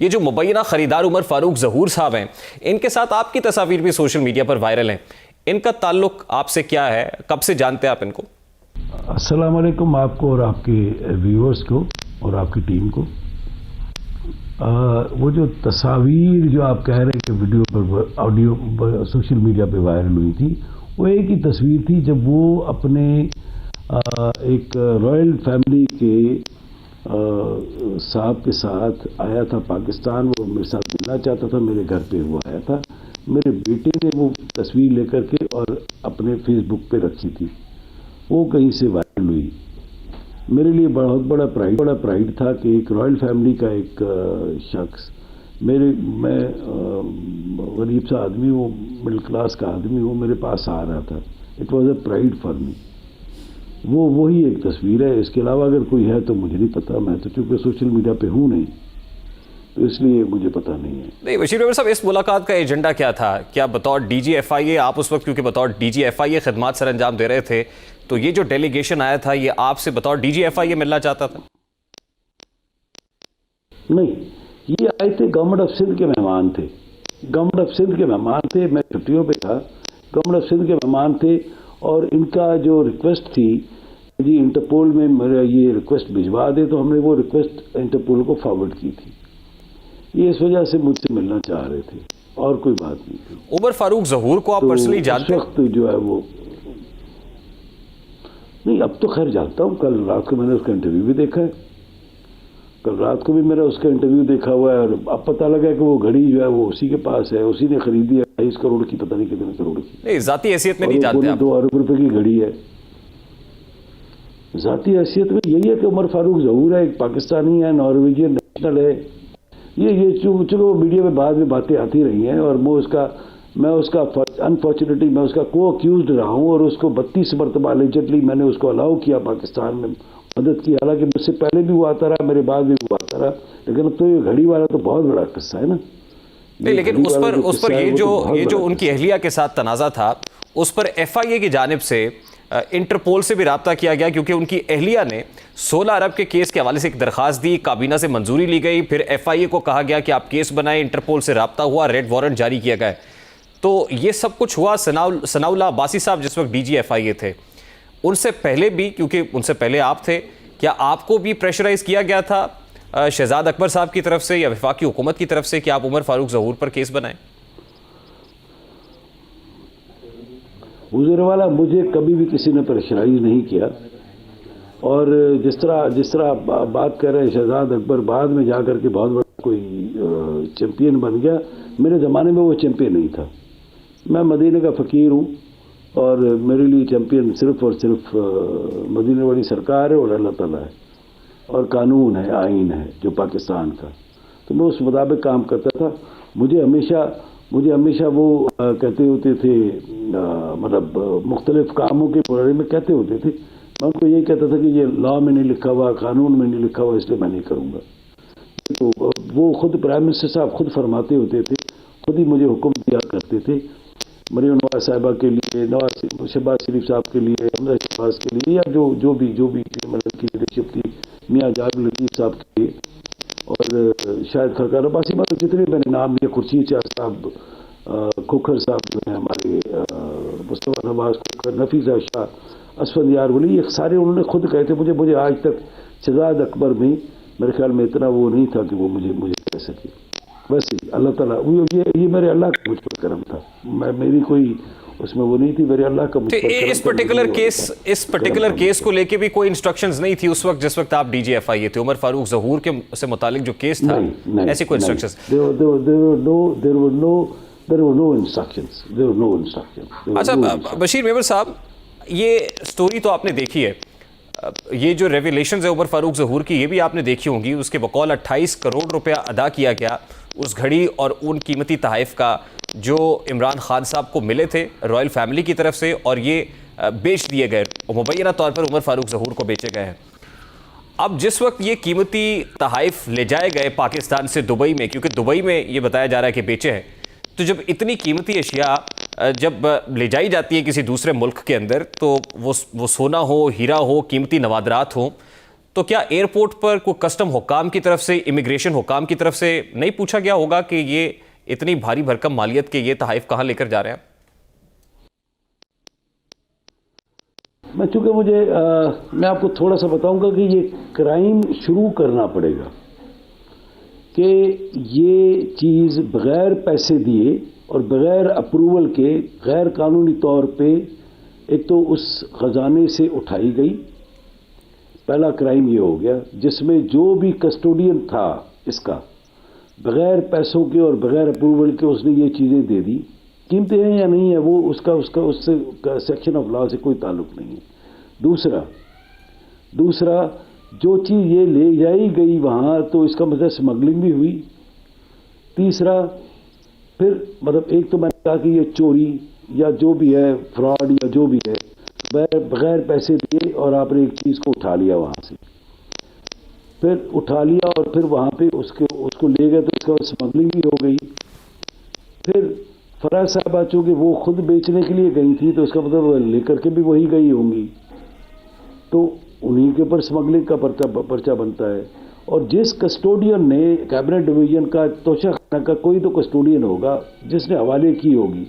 یہ جو مبینہ خریدار عمر فاروق ظہور صاحب ہیں، ان کے ساتھ آپ کی تصاویر بھی سوشل میڈیا پر وائرل ہیں، ان کا تعلق آپ سے کیا ہے؟ کب سے جانتے ہیں آپ ان کو؟ السلام علیکم آپ کو اور آپ کے ویورز کو اور آپ کی ٹیم کو۔ وہ جو تصاویر جو آپ کہہ رہے ہیں کہ ویڈیو پر آڈیو سوشل میڈیا پہ وائرل ہوئی تھی، وہ ایک ہی تصویر تھی جب وہ اپنے ایک رائل فیملی کے صاحب کے ساتھ آیا تھا پاکستان۔ وہ میرے ساتھ ملنا چاہتا تھا، میرے گھر پہ وہ آیا تھا۔ میرے بیٹے نے وہ تصویر لے کر کے اور اپنے فیس بک پہ رکھی تھی، وہ کہیں سے وائرل ہوئی۔ میرے لیے بہت بڑا پرائیڈ تھا کہ ایک رائل فیملی کا ایک شخص، میں غریب سا آدمی ہوں، مڈل کلاس کا آدمی ہوں، میرے پاس آ رہا تھا۔ It was a pride for me. وہی ایک تصویر ہے، اس کے علاوہ اگر کوئی ہے تو مجھے نہیں پتا، میں تو چونکہ سوشل میڈیا پہ ہوں نہیں تو اس لیے مجھے پتا نہیں ہے۔ نہیں بشیر محمد صاحب، اس ملاقات کا ایجنڈا کیا تھا؟ کیا بطور ڈی جی ایف آئی اے آپ اس وقت، کیونکہ بطور ڈی جی ایف آئی اے خدمات سر انجام دے رہے تھے، تو یہ جو ڈیلیگیشن آیا تھا یہ آپ سے بطور ڈی جی ایف آئی اے ملنا چاہتا تھا؟ نہیں، یہ آئے تھے گورنمنٹ آف سندھ کے مہمان تھے، گورنمنٹ آف سندھ کے مہمان تھے، میں چھٹیوں پہ تھا، گورنمنٹ آف سندھ کے مہمان تھے، اور ان کا جو ریکویسٹ تھی جی انٹرپول میں میرا یہ ریکویسٹ بھجوا دے، تو ہم نے وہ ریکویسٹ انٹرپول کو فارورڈ کی تھی۔ یہ اس وجہ سے مجھ سے ملنا چاہ رہے تھے، اور کوئی بات نہیں تھی۔ عمر فاروق ظہور کو آپ پرسنلی جانتے ہیں؟ اس وقت جو ہے وہ نہیں، اب تو خیر جانتا ہوں۔ کل رات کو میں نے اس کا انٹرویو بھی دیکھا ہے، کل رات کو بھی میرا اس کا انٹرویو دیکھا ہوا ہے، اور اب پتہ لگا کہ وہ گھڑی جو ہے وہ اسی کے پاس ہے، اسی نے خریدی ہے 22 کروڑ کی، پتہ نہیں کتنے کروڑ کی۔ نہیں، ذاتی حیثیت میں نہیں جانتے آپ؟ 2 ارب روپے کی گھڑی ہے۔ ذاتی حیثیت میں یہی ہے کہ عمر فاروق ظہور ہے، ایک پاکستانی ہے، نارویجین نیشنل ہے۔ یہ چلو میڈیا میں بعد میں باتیں آتی رہی ہیں، اور میں اس کا انفارچونیٹلی میں اس کا کو اکیوزڈ رہا ہوں، اور اس کو 32 مرتبہ الجٹلی میں نے اس کو الاؤ کیا پاکستان میں مدد کی، حالانکہ مجھ سے پہلے بھی وہ آتا رہا، میرے بعد بھی وہ آتا رہا، لیکن اب تو یہ گھڑی والا تو بہت بڑا قصہ ہے نا۔ نہیں، لیکن اس پر یہ جو ان کی اہلیہ کے ساتھ تنازع تھا، اس پر ایف آئی اے کی جانب سے انٹرپول سے بھی رابطہ کیا گیا، کیونکہ ان کی اہلیہ نے 16 ارب کے کیس کے حوالے سے ایک درخواست دی، کابینہ سے منظوری لی گئی، پھر ایف آئی اے کو کہا گیا کہ آپ کیس بنائیں، انٹرپول سے رابطہ ہوا، ریڈ وارنٹ جاری کیا گیا۔ تو یہ سب کچھ ہوا۔ ثناء اللہ عباسی صاحب جس وقت ڈی جی ایف آئی اے تھے، ان سے پہلے بھی، کیونکہ ان سے پہلے آپ تھے، کیا آپ کو بھی پریشرائز کیا گیا تھا شہزاد اکبر صاحب کی طرف سے یا وفاقی حکومت کی طرف سے کہ آپ عمر فاروق ظہور پر کیس بنائیں؟ حضور والا، مجھے کبھی بھی کسی نے پریشرائز نہیں کیا، اور جس طرح بات کر رہے ہیں شہزاد اکبر بعد میں جا کر کے بہت بڑا کوئی چیمپئن بن گیا، میرے زمانے میں وہ چیمپئن نہیں تھا۔ میں مدینے کا فقیر ہوں، اور میرے لیے چیمپئن صرف اور صرف مدینے والی سرکار ہے اور اللہ تعالیٰ ہے، اور قانون ہے، آئین ہے جو پاکستان کا، تو میں اس مطابق کام کرتا تھا۔ مجھے ہمیشہ وہ کہتے ہوتے تھے، مطلب مختلف کاموں کے بارے میں کہتے ہوتے تھے، میں ان کو یہی کہتا تھا کہ یہ لاء میں نہیں لکھا ہوا، قانون میں نہیں لکھا ہوا، اس لیے میں نہیں کروں گا۔ تو وہ خود پرائم منسٹر صاحب خود فرماتے ہوتے تھے، خود ہی مجھے حکم دیا کرتے تھے، مریم نواز صاحبہ کے لیے، شہباز شریف صاحب کے لیے، حمزہ شہباز کے لیے، یا جو بھی مطلب کی لیڈرشپ تھی، میاں جاگ لطیف صاحب کے لیے، اور شاید خرکار عباسی، مطلب جتنے میں نے نام لیے، خورشید شاہ صاحب، کھوکھر صاحب جو ہیں ہمارے، مصطفیٰ نواز کھوکھر، نفیسہ شاہ، اسفند یار ولی، یہ سارے انہوں نے خود کہے تھے۔ مجھے آج تک شہزاد اکبر میں میرے خیال میں اتنا وہ نہیں تھا کہ وہ مجھے کہہ سکے۔ ویسے اللہ تعالیٰ، یہ میرے اللہ کا مجھ پر کرم تھا، میری کوئی اس میں وہ نہیں تھی، میرے اللہ کا مجھ پر کرم۔ اس پرٹیکولر کیس کو لے کے بھی کوئی انسٹرکشنز نہیں تھی اس وقت جس وقت آپ ڈی جی ایف آئی اے تھے؟ عمر فاروق ظہور کے سے متعلق جو کیس تھا، ایسی کوئی instructions? There were no instructions. اچھا بشیر محمد صاحب، یہ سٹوری تو آپ نے دیکھی ہے، یہ جو ریویلیشنز ہے عمر فاروق ظہور کی، یہ بھی آپ نے دیکھی ہوں گی۔ اس کے بقول 28 کروڑ روپیہ ادا کیا گیا اس گھڑی اور ان قیمتی تحائف کا جو عمران خان صاحب کو ملے تھے رائل فیملی کی طرف سے، اور یہ بیچ دیے گئے، مبینہ طور پر عمر فاروق ظہور کو بیچے گئے ہیں۔ اب جس وقت یہ قیمتی تحائف لے جائے گئے پاکستان سے دبئی میں، کیونکہ دبئی میں یہ بتایا جا رہا ہے کہ بیچے ہیں، تو جب اتنی قیمتی اشیاء جب لے جائی جاتی ہے کسی دوسرے ملک کے اندر، تو وہ سونا ہو، ہیرا ہو، قیمتی نوادرات ہوں، تو کیا ایئرپورٹ پر کوئی کسٹم حکام کی طرف سے، امیگریشن حکام کی طرف سے نہیں پوچھا گیا ہوگا کہ یہ اتنی بھاری بھرکم مالیت کے یہ تحائف کہاں لے کر جا رہے ہیں؟ میں چونکہ میں آپ کو تھوڑا سا بتاؤں گا کہ یہ کرائم شروع کرنا پڑے گا کہ یہ چیز بغیر پیسے دیے اور بغیر اپروول کے غیر قانونی طور پہ ایک تو اس خزانے سے اٹھائی گئی. پہلا کرائم یہ ہو گیا جس میں جو بھی کسٹوڈین تھا اس کا بغیر پیسوں کے اور بغیر اپروول کے اس نے یہ چیزیں دے دی. قیمتیں ہیں یا نہیں ہے وہ اس سے سیکشن آف لا سے کوئی تعلق نہیں ہے. دوسرا جو چیز یہ لے جائی گئی وہاں تو اس کا مطلب اسمگلنگ بھی ہوئی. تیسرا پھر مطلب ایک تو میں نے کہا کہ یہ چوری یا جو بھی ہے فراڈ یا جو بھی ہے بغیر پیسے دیے اور آپ نے ایک چیز کو اٹھا لیا وہاں سے، پھر اٹھا لیا اور پھر وہاں پہ اس کو لے گئے تو اس کا اسمگلنگ بھی ہو گئی. پھر فرح صاحبہ چونکہ وہ خود بیچنے کے لیے گئی تھی تو اس کا مطلب لے کر کے بھی وہی گئی ہوں گی تو انہی کے اوپر اسمگلنگ کا پرچہ بنتا ہے. اور جس کسٹوڈین نے کیبنٹ ڈویژن کا توشہ خانہ کا کوئی تو کسٹوڈین ہوگا جس نے حوالے کی ہوگی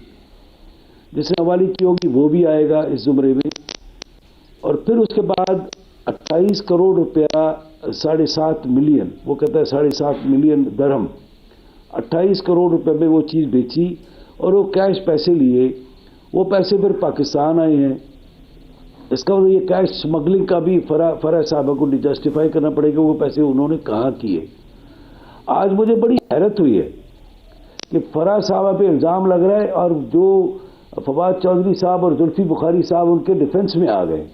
وہ بھی آئے گا اس زمرے میں. اور پھر اس کے بعد 28 کروڑ روپیہ 7.5 ملین، وہ کہتا ہے 7.5 ملین درہم، 28 کروڑ روپے میں وہ چیز بیچی اور وہ کیش پیسے لیے. وہ پیسے پھر پاکستان آئے ہیں. اس کا یہ کیش اسمگلنگ کا بھی فرح صاحبہ کو جسٹیفائی کرنا پڑے گا وہ پیسے انہوں نے کہاں کیے. آج مجھے بڑی حیرت ہوئی ہے کہ فرح صاحبہ پہ الزام لگ رہا ہے اور جو فواد چودھری صاحب اور زلفی بخاری صاحب ان کے ڈیفنس میں آ گئے.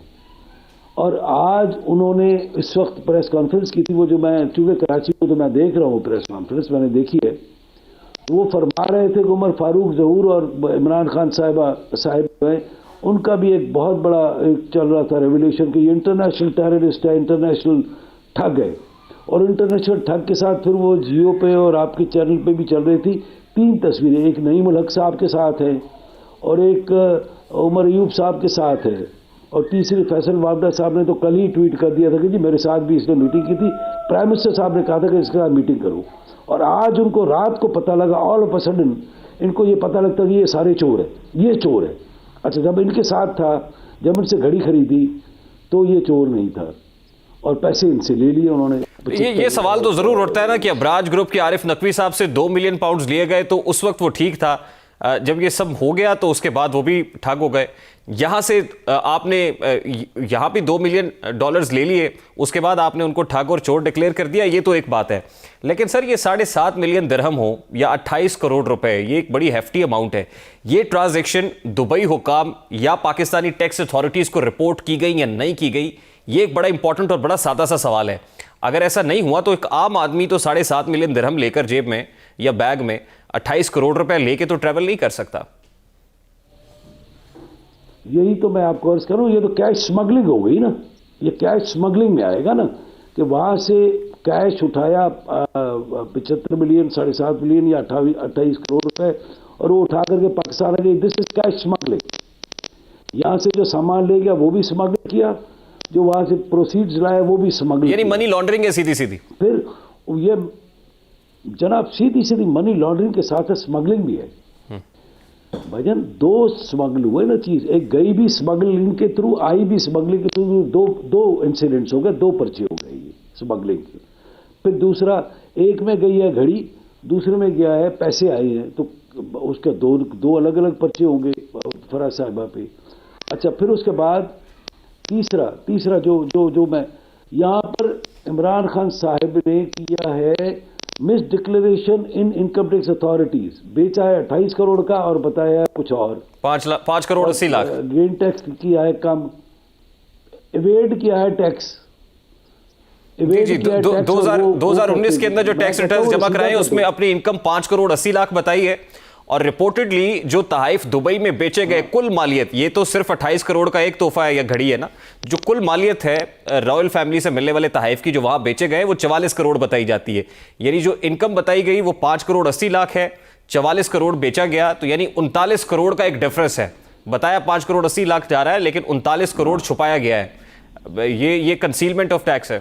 اور آج انہوں نے اس وقت پریس کانفرنس کی تھی، وہ جو میں چونکہ کراچی کو تو میں دیکھ رہا ہوں پریس کانفرنس میں نے دیکھی ہے، وہ فرما رہے تھے کہ عمر فاروق ظہور اور عمران خان صاحب ہیں ان کا بھی ایک بہت بڑا ایک چل رہا تھا ریولیشن کہ یہ انٹرنیشنل ٹیررسٹ ہے، انٹرنیشنل ٹھگ ہے. اور انٹرنیشنل ٹھگ کے ساتھ پھر وہ جیو پہ اور آپ کے چینل پہ بھی چل رہی تھی 3 تصویریں، ایک نعیم الحق صاحب کے ساتھ ہے اور ایک عمر ایوب صاحب کے ساتھ ہے اور تیسری فیصل وابڈہ صاحب نے تو کل ہی ٹویٹ کر دیا تھا کہ جی میرے ساتھ بھی اس نے میٹنگ کی تھی. پرائم منسٹر صاحب نے کہا تھا کہ اس کے ساتھ میٹنگ کروں اور آج ان کو رات کو پتہ لگا آل آف اے سڈن ان کو یہ پتہ لگتا کہ یہ سارے چور ہیں، یہ چور ہے. اچھا جب ان کے ساتھ تھا، جب ان سے گھڑی خریدی تو یہ چور نہیں تھا اور پیسے ان سے لے لیے انہوں نے. یہ سوال تو ضرور اٹھتا ہے نا کہ ابراج گروپ کے عارف نقوی صاحب سے 2 ملین پاؤنڈز لیے گئے تو اس وقت وہ ٹھیک تھا، جب یہ سب ہو گیا تو اس کے بعد وہ بھی ٹھگ ہو گئے. یہاں سے آپ نے یہاں بھی 2 ملین ڈالرز لے لیے، اس کے بعد آپ نے ان کو ٹھگ اور چور ڈکلیئر کر دیا، یہ تو ایک بات ہے. لیکن سر یہ 7.5 ملین درہم ہو یا 28 کروڑ روپے، یہ ایک بڑی ہیفٹی اماؤنٹ ہے. یہ ٹرانزیکشن دبئی حکام یا پاکستانی ٹیکس اتھارٹیز کو رپورٹ کی گئی یا نہیں کی گئی، یہ ایک بڑا امپورٹنٹ اور بڑا سادہ سا سوال ہے. اگر ایسا نہیں ہوا تو ایک عام آدمی تو 7.5 ملین درہم لے کر جیب میں یا بیگ میں 28 کروڑ روپے لے کے تو ٹریول نہیں کر سکتا. یہی تو میں آپ کو عرض کروں، یہ تو کیش سمگلنگ ہو گئی نا. یہ کیش سمگلنگ میں آئے گا نا کہ وہاں سے کیش اٹھایا 75 ملین 7.5 ملین یا 28 کروڑ روپے اور وہ اٹھا کر کے پاکستان آ گئی. دس از کیش سمگلنگ. یہاں سے جو سامان لے گیا وہ بھی سمگلنگ کیا، جو وہاں سے پروسیڈز لائے وہ بھی سمگلنگ، یعنی منی لانڈرنگ ہے سیدھی. پھر یہ جناب سیدھی منی لانڈرنگ کے ساتھ سمگلنگ بھی ہے. بھجن 2 سمگل ہوئے نا چیز، ایک گئی بھی سمگلنگ کے تھرو، آئی بھی سمگلنگ کے تھرو. دو انسیڈنٹس ہو گئے، 2 پرچے ہو گئے یہ سمگلنگ کے. پھر دوسرا ایک میں گئی ہے گھڑی، دوسرے میں گیا ہے پیسے آئے ہیں تو اس کا 2 الگ الگ پرچے ہوں گے فرح صاحبہ پہ. اچھا پھر اس کے بعد تیسرا جو میں یہاں پر عمران خان صاحب نے کیا ہے مس ڈکلیریشن ان انکم ٹیکس اتھارٹیز، بیچا ہے 28 کروڑ کا اور بتایا کچھ اور 5 کروڑ 80 لاکھ. گرین ٹیکس کیا ہے کم، ایویڈ کیا ہے ٹیکس. جی 2019 کے اندر جو ٹیکس ریٹرنز جمع کرائے اس میں اپنی انکم 5 کروڑ 80 لاکھ بتائی ہے اور رپورٹڈلی جو تحائف دبئی میں بیچے گئے کل مالیت، یہ تو صرف 28 کروڑ کا ایک تحفہ ہے یا گھڑی ہے نا، جو کل مالیت ہے رائل فیملی سے ملنے والے تحائف کی جو وہاں بیچے گئے وہ 44 کروڑ بتائی جاتی ہے. یعنی جو انکم بتائی گئی وہ 5 کروڑ 80 لاکھ ہے، 44 کروڑ بیچا گیا تو یعنی 39 کروڑ کا ایک ڈیفرنس ہے. بتایا 5 کروڑ 80 لاکھ جا رہا ہے لیکن 39 کروڑ چھپایا گیا ہے. یہ کنسیلمنٹ آف ٹیکس ہے.